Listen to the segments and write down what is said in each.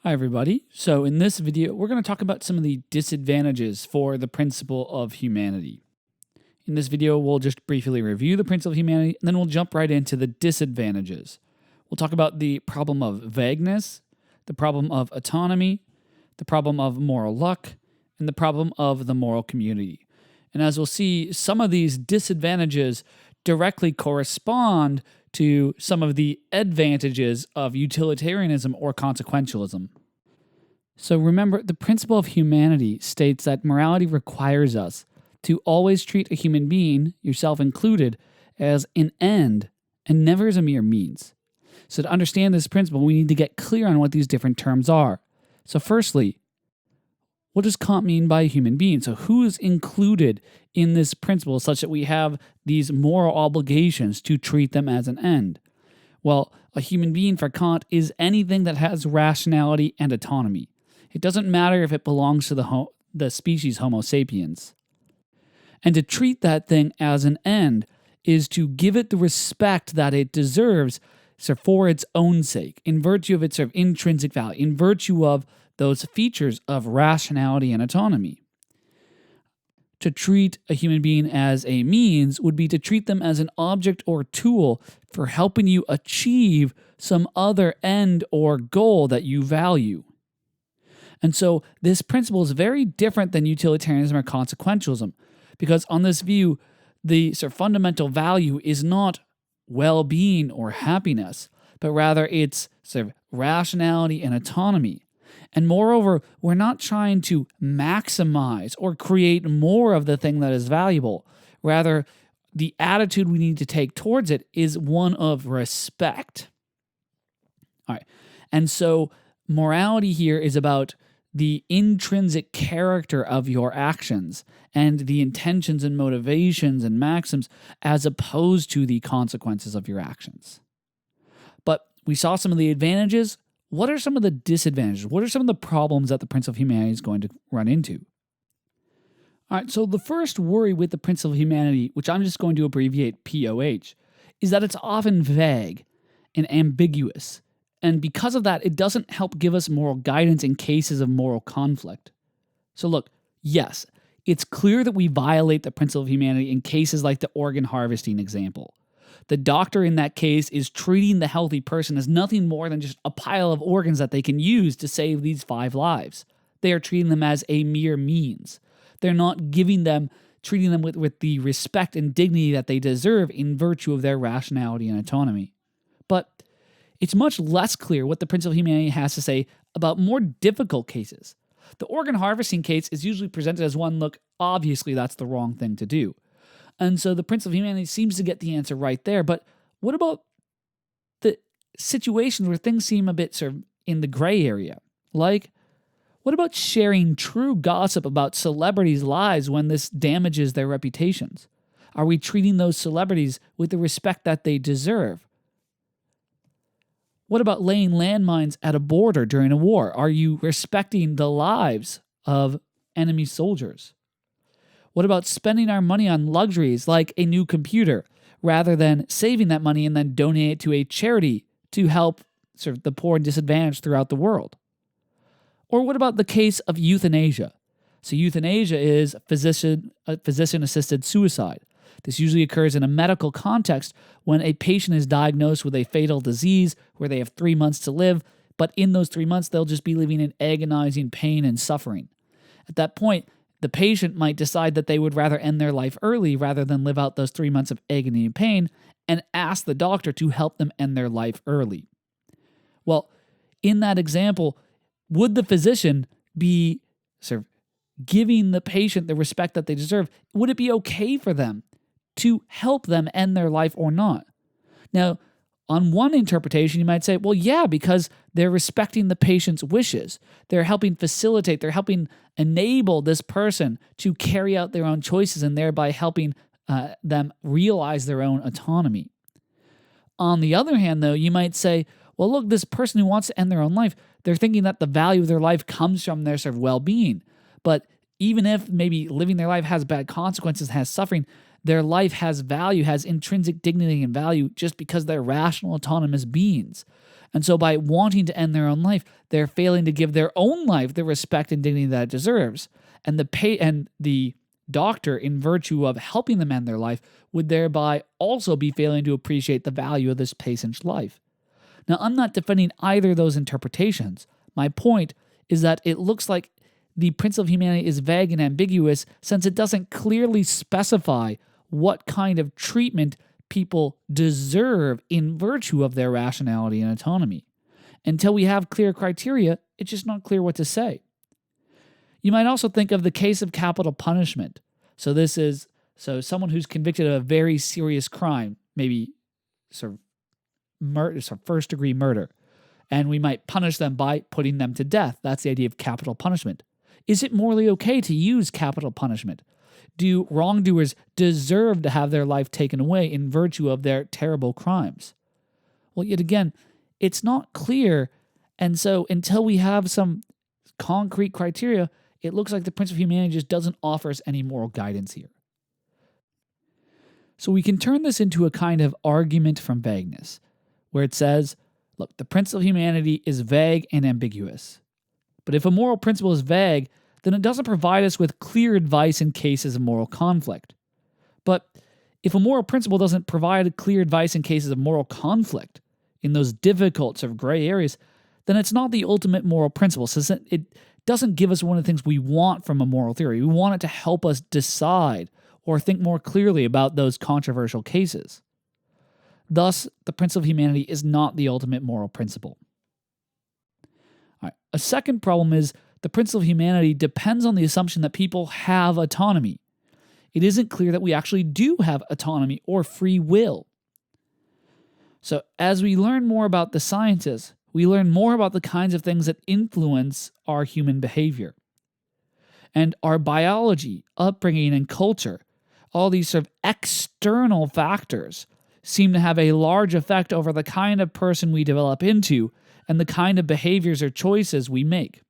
Hi, everybody. So, in this video, we're going to talk about some of the disadvantages for the principle of humanity. In this video, we'll just briefly review the principle of humanity, and then we'll jump right into the disadvantages. We'll talk about the problem of vagueness, the problem of autonomy, the problem of moral luck, and the problem of the moral community. And as we'll see, some of these disadvantages directly correspond to some of the advantages of utilitarianism or consequentialism. So remember, the principle of humanity states that morality requires us to always treat a human being, yourself included, as an end and never as a mere means. So to understand this principle, we need to get clear on what these different terms are. So firstly, what does Kant mean by a human being? So who is included in this principle such that we have these moral obligations to treat them as an end? Well, a human being for Kant is anything that has rationality and autonomy. It doesn't matter if it belongs to the species Homo sapiens. And to treat that thing as an end is to give it the respect that it deserves for its own sake, in virtue of its intrinsic value, in virtue of those features of rationality and autonomy. To treat a human being as a means would be to treat them as an object or tool for helping you achieve some other end or goal that you value. And so this principle is very different than utilitarianism or consequentialism, because on this view, the fundamental value is not well-being or happiness, but rather it's rationality and autonomy. And moreover, we're not trying to maximize or create more of the thing that is valuable. Rather, the attitude we need to take towards it is one of respect. All right. And so morality here is about the intrinsic character of your actions and the intentions and motivations and maxims as opposed to the consequences of your actions. But we saw some of the advantages. What are some of the disadvantages? What are some of the problems that the principle of humanity is going to run into? All right, so the first worry with the principle of humanity, which I'm just going to abbreviate POH, is that it's often vague and ambiguous. And because of that, it doesn't help give us moral guidance in cases of moral conflict. So look, yes, it's clear that we violate the principle of humanity in cases like the organ harvesting example. The doctor in that case is treating the healthy person as nothing more than just a pile of organs that they can use to save these 5 lives. They are treating them as a mere means. They're not treating them with the respect and dignity that they deserve in virtue of their rationality and autonomy. But it's much less clear what the principle of humanity has to say about more difficult cases. The organ harvesting case is usually presented as one, look, obviously that's the wrong thing to do. And so the principle of humanity seems to get the answer right there. But what about the situations where things seem a bit in the gray area? Like, what about sharing true gossip about celebrities' lives when this damages their reputations? Are we treating those celebrities with the respect that they deserve? What about laying landmines at a border during a war? Are you respecting the lives of enemy soldiers? What about spending our money on luxuries like a new computer rather than saving that money and then donating it to a charity to help the poor and disadvantaged throughout the world? Or what about the case of euthanasia? So euthanasia is physician-assisted suicide. This usually occurs in a medical context when a patient is diagnosed with a fatal disease where they have 3 months to live, but in those 3 months, they'll just be living in agonizing pain and suffering. At that point, the patient might decide that they would rather end their life early rather than live out those 3 months of agony and pain and ask the doctor to help them end their life early. Well, in that example, would the physician be giving the patient the respect that they deserve? Would it be okay for them to help them end their life or not? Now, on one interpretation, you might say, well, yeah, because they're respecting the patient's wishes. They're helping facilitate, they're helping enable this person to carry out their own choices and thereby helping them realize their own autonomy. On the other hand, though, you might say, well, look, this person who wants to end their own life, they're thinking that the value of their life comes from their well-being. But even if maybe living their life has bad consequences, has suffering, their life has value, has intrinsic dignity and value just because they're rational, autonomous beings. And so by wanting to end their own life, they're failing to give their own life the respect and dignity that it deserves. And the doctor, in virtue of helping them end their life, would thereby also be failing to appreciate the value of this patient's life. Now, I'm not defending either of those interpretations. My point is that it looks like the principle of humanity is vague and ambiguous since it doesn't clearly specify what kind of treatment people deserve in virtue of their rationality and autonomy. Until we have clear criteria, it's just not clear what to say. You might also think of the case of capital punishment. So someone who's convicted of a very serious crime, maybe sort of murder, sort of first-degree murder, and we might punish them by putting them to death. That's the idea of capital punishment. Is it morally okay to use capital punishment? Do wrongdoers deserve to have their life taken away in virtue of their terrible crimes? Well, yet again, it's not clear, and so until we have some concrete criteria, it looks like the principle of humanity just doesn't offer us any moral guidance here. So we can turn this into a kind of argument from vagueness, where it says, look, the principle of humanity is vague and ambiguous. But if a moral principle is vague, then it doesn't provide us with clear advice in cases of moral conflict. But if a moral principle doesn't provide clear advice in cases of moral conflict, in those difficult sort of gray areas, then it's not the ultimate moral principle. So it doesn't give us one of the things we want from a moral theory. We want it to help us decide or think more clearly about those controversial cases. Thus, the principle of humanity is not the ultimate moral principle. All right. A second problem is the principle of humanity depends on the assumption that people have autonomy. It isn't clear that we actually do have autonomy or free will. So as we learn more about the sciences, we learn more about the kinds of things that influence our human behavior. And our biology, upbringing, and culture, all these sort of external factors, seem to have a large effect over the kind of person we develop into and the kind of behaviors or choices we make.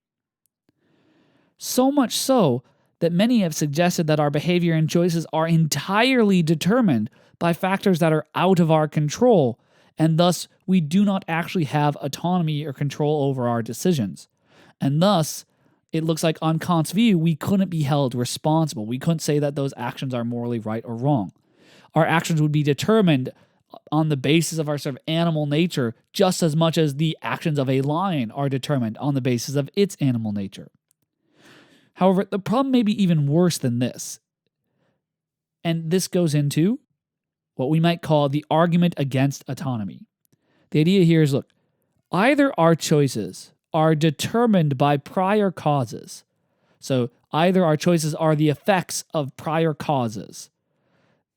So much so that many have suggested that our behavior and choices are entirely determined by factors that are out of our control, and thus we do not actually have autonomy or control over our decisions. And thus, it looks like on Kant's view, we couldn't be held responsible. We couldn't say that those actions are morally right or wrong. Our actions would be determined on the basis of our sort of animal nature just as much as the actions of a lion are determined on the basis of its animal nature. However, the problem may be even worse than this. And this goes into what we might call the argument against autonomy. The idea here is, look, either our choices are determined by prior causes. So either our choices are the effects of prior causes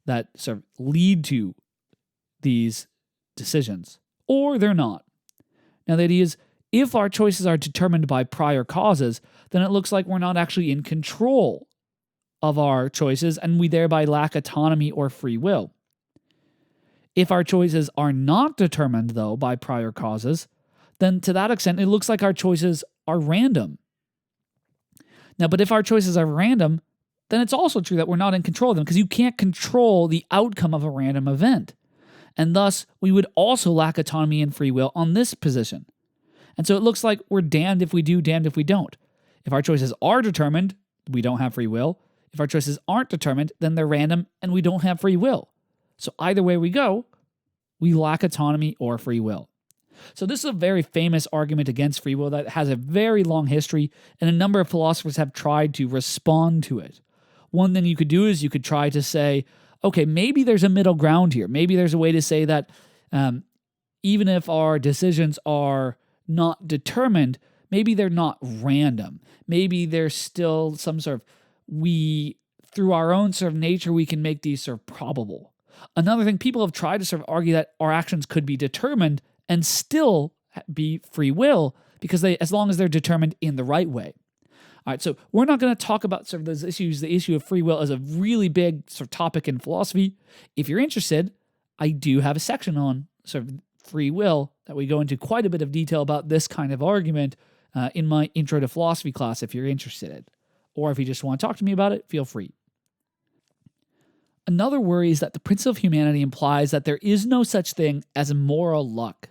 that sort of lead to these decisions, or they're not. Now, the idea is, if our choices are determined by prior causes, then it looks like we're not actually in control of our choices, and we thereby lack autonomy or free will. If our choices are not determined, though, by prior causes, then to that extent, it looks like our choices are random. Now, but if our choices are random, then it's also true that we're not in control of them, because you can't control the outcome of a random event. And thus, we would also lack autonomy and free will on this position. And so it looks like we're damned if we do, damned if we don't. If our choices are determined, we don't have free will. If our choices aren't determined, then they're random and we don't have free will. So either way we go, we lack autonomy or free will. So this is a very famous argument against free will that has a very long history, and a number of philosophers have tried to respond to it. One thing you could do is you could try to say, okay, maybe there's a middle ground here. Maybe there's a way to say that even if our decisions are not determined, maybe they're not random. Maybe there's still some sort of, through our own sort of nature, we can make these sort of probable. Another thing, people have tried to sort of argue that our actions could be determined and still be free will, because as long as they're determined in the right way. All right, so we're not going to talk about sort of those issues. The issue of free will is a really big sort of topic in philosophy. If you're interested, I do have a section on sort of free will that we go into quite a bit of detail about this kind of argument in my Intro to Philosophy class if you're interested. Or if you just want to talk to me about it, feel free. Another worry is that the principle of humanity implies that there is no such thing as moral luck.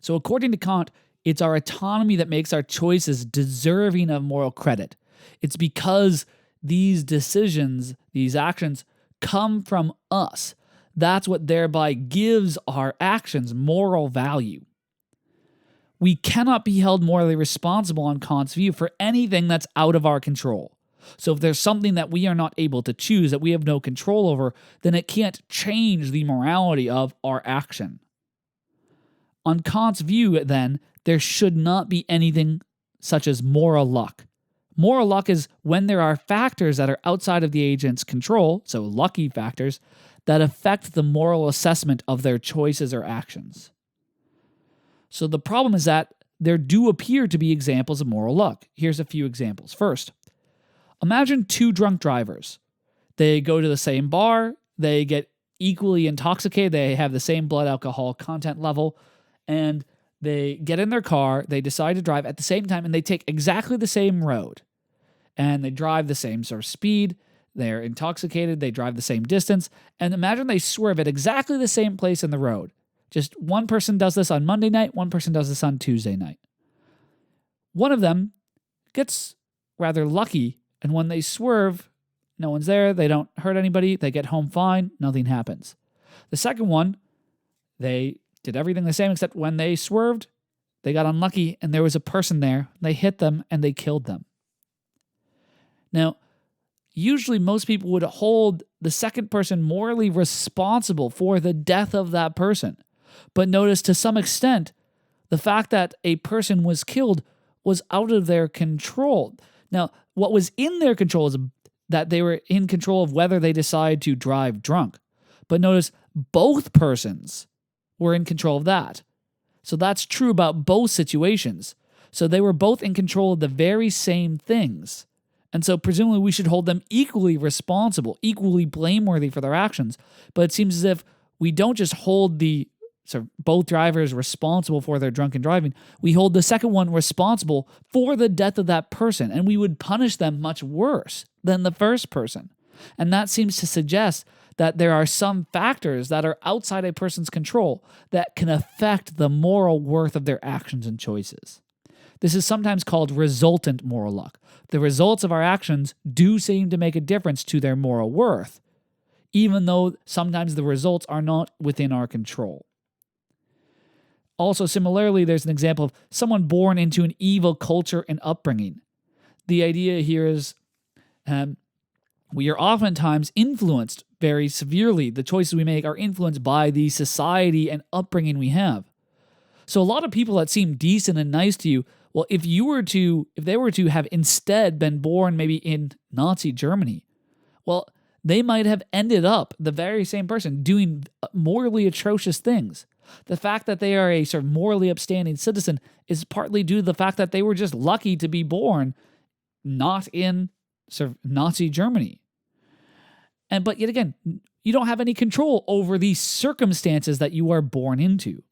So according to Kant, it's our autonomy that makes our choices deserving of moral credit. It's because these decisions, these actions, come from us. That's what thereby gives our actions moral value. We cannot be held morally responsible on Kant's view for anything that's out of our control. So if there's something that we are not able to choose, that we have no control over, then it can't change the morality of our action. On Kant's view, then, there should not be anything such as moral luck. Moral luck is when there are factors that are outside of the agent's control, so lucky factors, that affect the moral assessment of their choices or actions. So the problem is that there do appear to be examples of moral luck. Here's a few examples. First, imagine two drunk drivers. They go to the same bar, they get equally intoxicated, they have the same blood alcohol content level, and they get in their car, they decide to drive at the same time, and they take exactly the same road. And they drive the same sort of speed, they're intoxicated, they drive the same distance, and imagine they swerve at exactly the same place in the road. Just one person does this on Monday night, one person does this on Tuesday night. One of them gets rather lucky, and when they swerve, no one's there, they don't hurt anybody, they get home fine, nothing happens. The second one, they did everything the same except when they swerved, they got unlucky and there was a person there, they hit them and they killed them. Now, usually most people would hold the second person morally responsible for the death of that person. But notice to some extent, the fact that a person was killed was out of their control. Now, what was in their control is that they were in control of whether they decide to drive drunk. But notice both persons were in control of that. So that's true about both situations. So they were both in control of the very same things. And so presumably we should hold them equally responsible, equally blameworthy for their actions. But it seems as if we don't just hold the both drivers responsible for their drunken driving. We hold the second one responsible for the death of that person, and we would punish them much worse than the first person. And that seems to suggest that there are some factors that are outside a person's control that can affect the moral worth of their actions and choices. This is sometimes called resultant moral luck. The results of our actions do seem to make a difference to their moral worth, even though sometimes the results are not within our control. Also, similarly, there's an example of someone born into an evil culture and upbringing. The idea here is we are oftentimes influenced very severely. The choices we make are influenced by the society and upbringing we have. So a lot of people that seem decent and nice to you, well, if they were to have instead been born maybe in Nazi Germany, well, they might have ended up, the very same person, doing morally atrocious things. The fact that they are a sort of morally upstanding citizen is partly due to the fact that they were just lucky to be born not in sort of Nazi Germany. But yet again, you don't have any control over the circumstances that you are born into.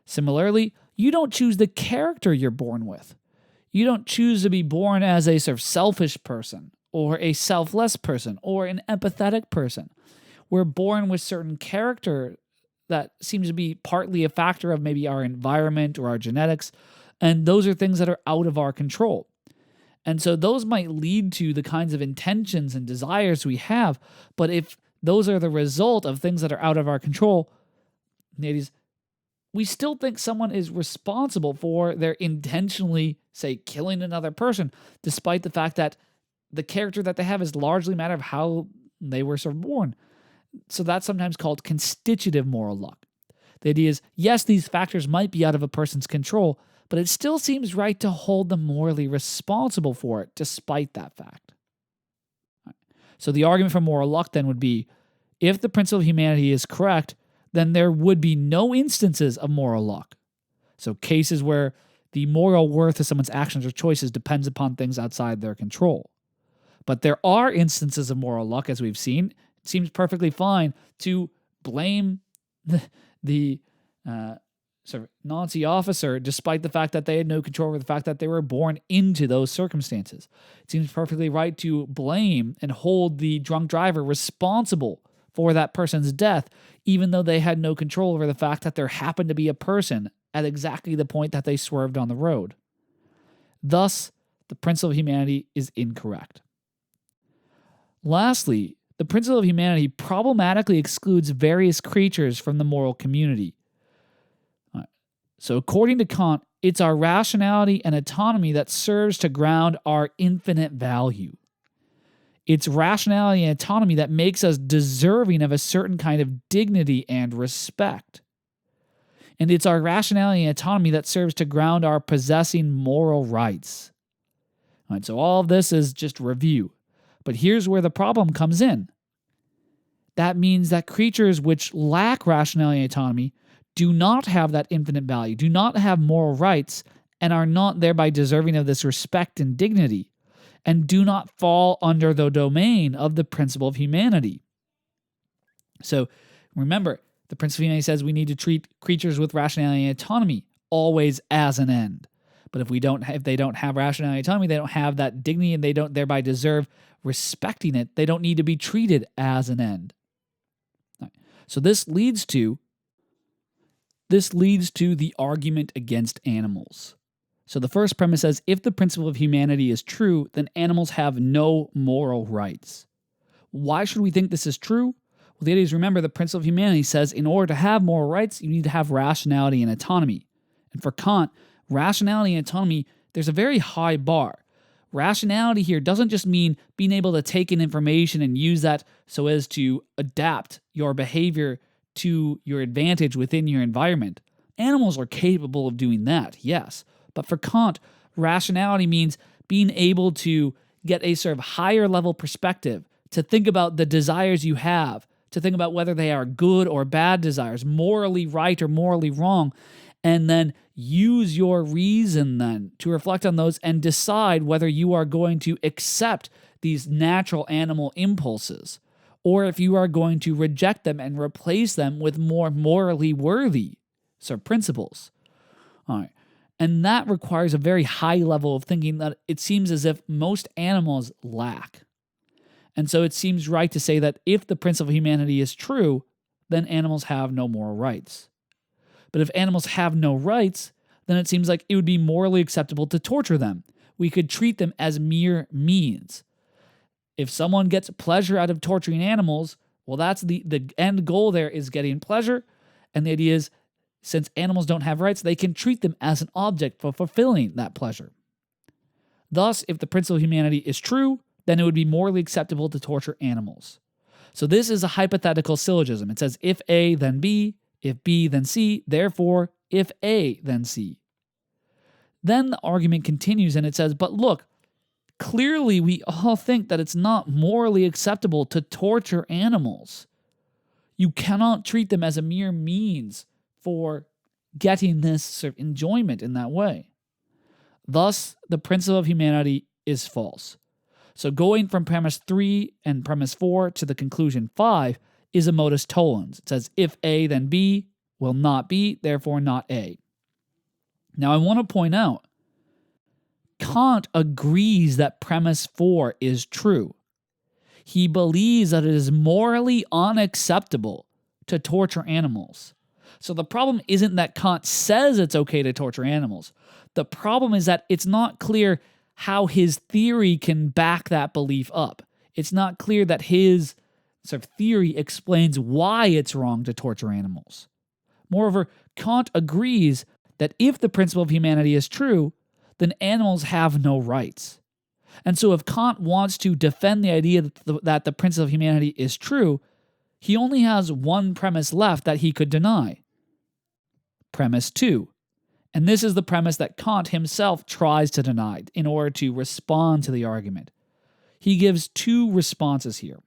Similarly, you don't choose the character you're born with. You don't choose to be born as a sort of selfish person or a selfless person or an empathetic person. We're born with certain character that seems to be partly a factor of maybe our environment or our genetics, and those are things that are out of our control. And so those might lead to the kinds of intentions and desires we have, but if those are the result of things that are out of our control, ladies, we still think someone is responsible for their intentionally, say, killing another person, despite the fact that the character that they have is largely a matter of how they were sort of born. So that's sometimes called constitutive moral luck. The idea is, yes, these factors might be out of a person's control, but it still seems right to hold them morally responsible for it, despite that fact. So the argument for moral luck then would be, if the principle of humanity is correct, then there would be no instances of moral luck. So cases where the moral worth of someone's actions or choices depends upon things outside their control. But there are instances of moral luck, as we've seen. It seems perfectly fine to blame the sort of Nazi officer despite the fact that they had no control over the fact that they were born into those circumstances. It seems perfectly right to blame and hold the drunk driver responsible for that person's death, even though they had no control over the fact that there happened to be a person at exactly the point that they swerved on the road. Thus, the principle of humanity is incorrect. Lastly, the principle of humanity problematically excludes various creatures from the moral community. So according to Kant, it's our rationality and autonomy that serves to ground our infinite value. It's rationality and autonomy that makes us deserving of a certain kind of dignity and respect. And it's our rationality and autonomy that serves to ground our possessing moral rights. All right, so all of this is just review. But here's where the problem comes in. That means that creatures which lack rationality and autonomy do not have that infinite value, do not have moral rights, and are not thereby deserving of this respect and dignity, and do not fall under the domain of the principle of humanity. So remember, the principle of humanity says we need to treat creatures with rationality and autonomy always as an end. But if they don't have rationality and autonomy, they don't have that dignity, and they don't thereby deserve respecting it. They don't need to be treated as an end. Right. So this leads to the argument against animals. So the first premise says, if the principle of humanity is true, then animals have no moral rights. Why should we think this is true? Well, the idea is, remember, the principle of humanity says in order to have moral rights, you need to have rationality and autonomy. And for Kant, rationality and autonomy, there's a very high bar. Rationality here doesn't just mean being able to take in information and use that so as to adapt your behavior to your advantage within your environment. Animals are capable of doing that, yes. But for Kant, rationality means being able to get a sort of higher level perspective, to think about the desires you have, to think about whether they are good or bad desires, morally right or morally wrong, and then use your reason then to reflect on those and decide whether you are going to accept these natural animal impulses, or if you are going to reject them and replace them with more morally worthy principles. All right. And that requires a very high level of thinking that it seems as if most animals lack. And so it seems right to say that if the principle of humanity is true, then animals have no moral rights. But if animals have no rights, then it seems like it would be morally acceptable to torture them. We could treat them as mere means. If someone gets pleasure out of torturing animals, well, that's the end goal there is getting pleasure. And the idea is, since animals don't have rights, they can treat them as an object for fulfilling that pleasure. Thus, if the principle of humanity is true, then it would be morally acceptable to torture animals. So this is a hypothetical syllogism. It says, if A, then B, if B, then C, therefore, if A, then C. Then the argument continues and it says, but look, clearly we all think that it's not morally acceptable to torture animals. You cannot treat them as a mere means for getting this sort of enjoyment in that way. Thus, the principle of humanity is false. So going from premise 3 and premise 4 to the conclusion 5 is a modus tollens. It says, if A, then B, will not be, therefore not A. Now I want to point out, Kant agrees that premise 4 is true. He believes that it is morally unacceptable to torture animals. So the problem isn't that Kant says it's okay to torture animals. The problem is that it's not clear how his theory can back that belief up. It's not clear that his sort of theory explains why it's wrong to torture animals. Moreover, Kant agrees that if the principle of humanity is true, then animals have no rights. And so if Kant wants to defend the idea that the principle of humanity is true, he only has one premise left that he could deny. Premise 2. And this is the premise that Kant himself tries to deny in order to respond to the argument. He gives two responses here.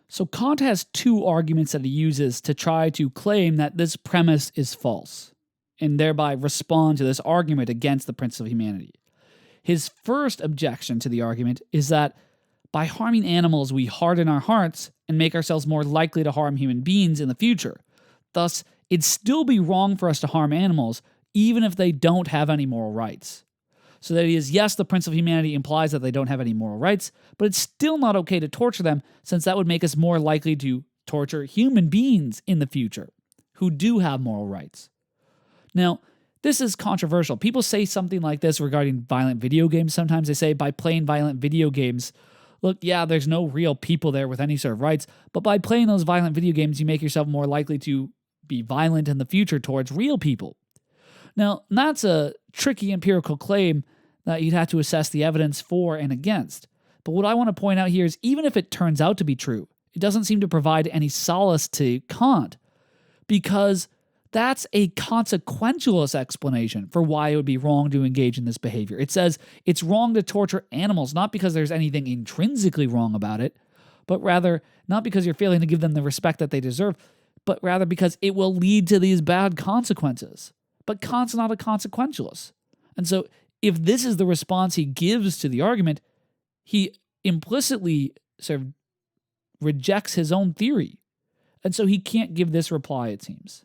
So Kant has two arguments that he uses to try to claim that this premise is false, and thereby respond to this argument against the principle of humanity. His first objection to the argument is that by harming animals, we harden our hearts and make ourselves more likely to harm human beings in the future. Thus, it'd still be wrong for us to harm animals, even if they don't have any moral rights. So that is, yes, the principle of humanity implies that they don't have any moral rights, but it's still not okay to torture them, since that would make us more likely to torture human beings in the future who do have moral rights. Now, this is controversial. People say something like this regarding violent video games. Sometimes they say by playing violent video games, look, yeah, there's no real people there with any sort of rights, but by playing those violent video games, you make yourself more likely to be violent in the future towards real people. Now, that's a tricky empirical claim that you'd have to assess the evidence for and against. But what I want to point out here is even if it turns out to be true, it doesn't seem to provide any solace to Kant, because that's a consequentialist explanation for why it would be wrong to engage in this behavior. It says it's wrong to torture animals, not because there's anything intrinsically wrong about it, but rather not because you're failing to give them the respect that they deserve, but rather because it will lead to these bad consequences. But Kant's not a consequentialist. And so if this is the response he gives to the argument, he implicitly sort of rejects his own theory. And so he can't give this reply, it seems.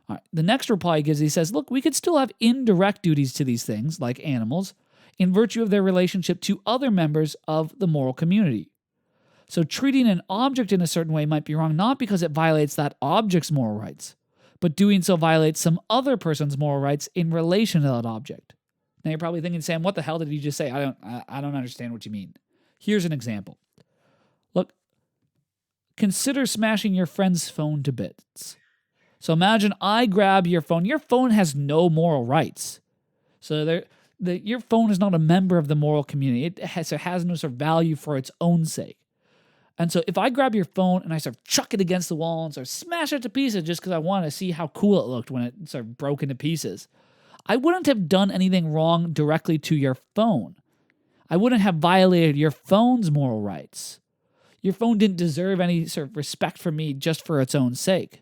All right, the next reply he gives, he says, look, we could still have indirect duties to these things, like animals, in virtue of their relationship to other members of the moral community. So treating an object in a certain way might be wrong, not because it violates that object's moral rights, but doing so violates some other person's moral rights in relation to that object. Now you're probably thinking, Sam, what the hell did he just say? I don't understand what you mean. Here's an example. Look, consider smashing your friend's phone to bits. So imagine I grab your phone. Your phone has no moral rights. So your phone is not a member of the moral community. It has no sort of value for its own sake. And so if I grab your phone and I sort of chuck it against the wall and sort of smash it to pieces just because I want to see how cool it looked when it sort of broke into pieces, I wouldn't have done anything wrong directly to your phone. I wouldn't have violated your phone's moral rights. Your phone didn't deserve any sort of respect from me just for its own sake.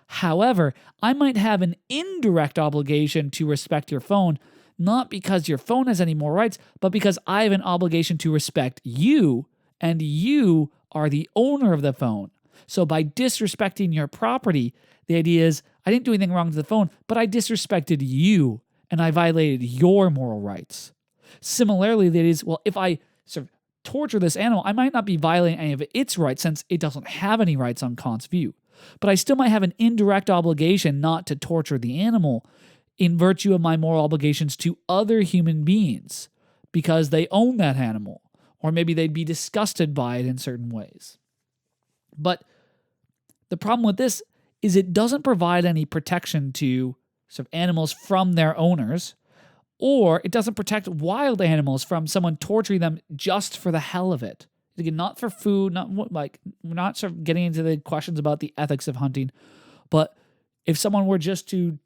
However, I might have an indirect obligation to respect your phone, not because your phone has any more rights, but because I have an obligation to respect you, and you are the owner of the phone. So by disrespecting your property, the idea is I didn't do anything wrong to the phone, but I disrespected you, and I violated your moral rights. Similarly, that is, well, if I sort of torture this animal, I might not be violating any of its rights since it doesn't have any rights on Kant's view. But I still might have an indirect obligation not to torture the animal in virtue of my moral obligations to other human beings because they own that animal, or maybe they'd be disgusted by it in certain ways. But the problem with this is it doesn't provide any protection to sort of animals from their owners, or it doesn't protect wild animals from someone torturing them just for the hell of it. Again, not for food, we're not sort of getting into the questions about the ethics of hunting, but if someone were just to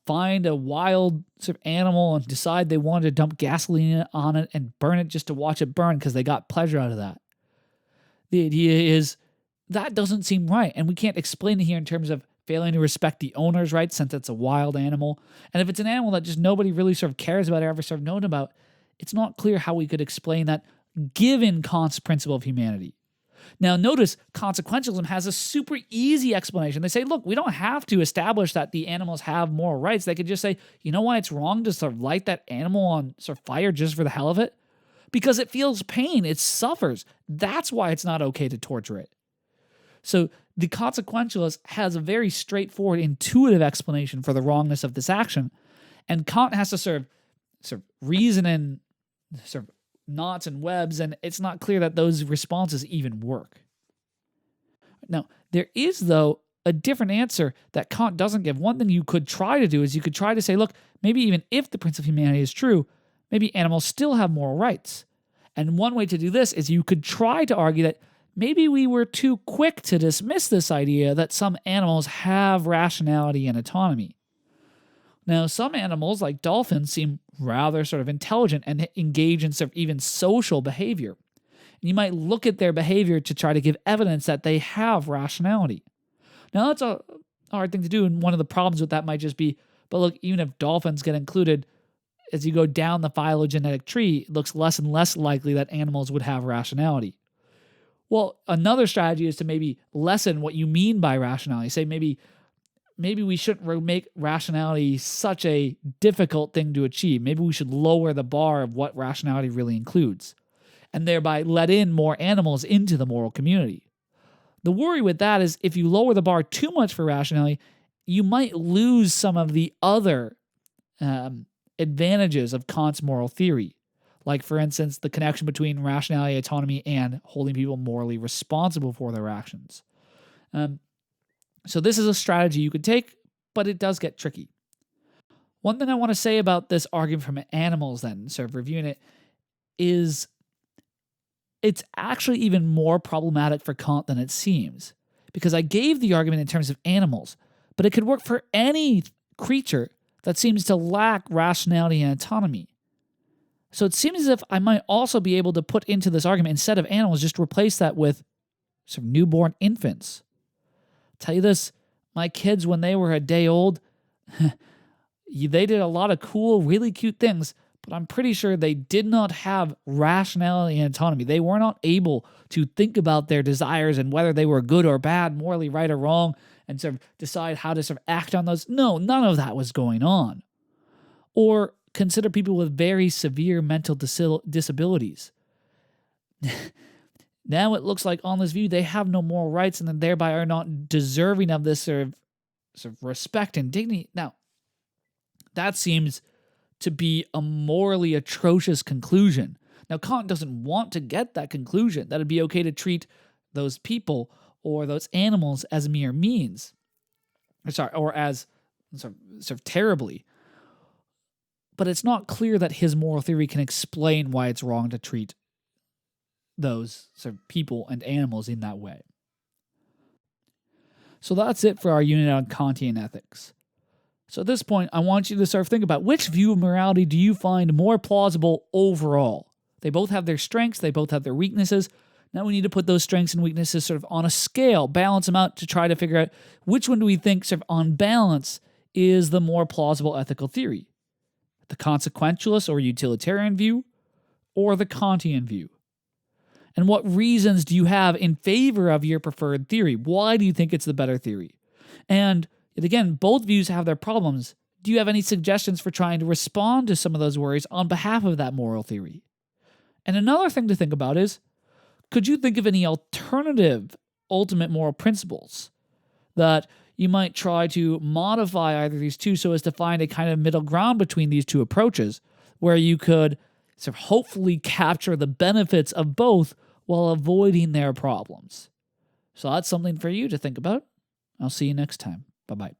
find a wild sort of animal and decide they wanted to dump gasoline on it and burn it just to watch it burn because they got pleasure out of that, the idea is that doesn't seem right, and we can't explain it here in terms of failing to respect the owner's rights since it's a wild animal. And if it's an animal that just nobody really sort of cares about or ever sort of known about, it's not clear how we could explain that given Kant's principle of humanity. Now, notice consequentialism has a super easy explanation. They say, look, we don't have to establish that the animals have moral rights. They could just say, you know why it's wrong to sort of light that animal on sort of fire just for the hell of it? Because it feels pain, it suffers. That's why it's not okay to torture it. So the consequentialist has a very straightforward, intuitive explanation for the wrongness of this action. And Kant has to sort of reason in sort of knots and webs, and it's not clear that those responses even work. Now, there is, though, a different answer that Kant doesn't give. One thing you could try to do is you could try to say, look, maybe even if the principle of humanity is true, maybe animals still have moral rights. And one way to do this is you could try to argue that maybe we were too quick to dismiss this idea that some animals have rationality and autonomy. Now, some animals, like dolphins, seem rather sort of intelligent and engage in sort of even social behavior. And you might look at their behavior to try to give evidence that they have rationality. Now, that's a hard thing to do, and one of the problems with that might just be, but look, even if dolphins get included, as you go down the phylogenetic tree, it looks less and less likely that animals would have rationality. Well, another strategy is to maybe lessen what you mean by rationality. Say maybe we shouldn't make rationality such a difficult thing to achieve. Maybe we should lower the bar of what rationality really includes, and thereby let in more animals into the moral community. The worry with that is if you lower the bar too much for rationality, you might lose some of the other advantages of Kant's moral theory. Like, for instance, the connection between rationality, autonomy, and holding people morally responsible for their actions. So this is a strategy you could take, but it does get tricky. One thing I want to say about this argument from animals, then, sort of reviewing it, is it's actually even more problematic for Kant than it seems. Because I gave the argument in terms of animals, but it could work for any creature that seems to lack rationality and autonomy. So it seems as if I might also be able to put into this argument, instead of animals, just replace that with sort of newborn infants. Tell you this, my kids, when they were a day old, they did a lot of cool, really cute things, but I'm pretty sure they did not have rationality and autonomy. They were not able to think about their desires and whether they were good or bad, morally right or wrong, and sort of decide how to sort of act on those. No, none of that was going on. Or consider people with very severe mental disabilities. Now it looks like on this view they have no moral rights and then thereby are not deserving of this sort of respect and dignity. Now, that seems to be a morally atrocious conclusion. Now, Kant doesn't want to get that conclusion, that it'd be okay to treat those people or those animals as mere means, or as sort of terribly. But it's not clear that his moral theory can explain why it's wrong to treat those sort of people and animals in that way. So that's it for our unit on Kantian ethics. So at this point, I want you to sort of think about, which view of morality do you find more plausible overall? They both have their strengths, they both have their weaknesses. Now we need to put those strengths and weaknesses sort of on a scale, balance them out to try to figure out which one do we think sort of on balance is the more plausible ethical theory. The consequentialist or utilitarian view, or the Kantian view? And what reasons do you have in favor of your preferred theory? Why do you think it's the better theory? And again, both views have their problems. Do you have any suggestions for trying to respond to some of those worries on behalf of that moral theory? And another thing to think about is, could you think of any alternative ultimate moral principles that you might try to modify either of these two so as to find a kind of middle ground between these two approaches, where you could sort of hopefully capture the benefits of both while avoiding their problems? So that's something for you to think about. I'll see you next time. Bye-bye.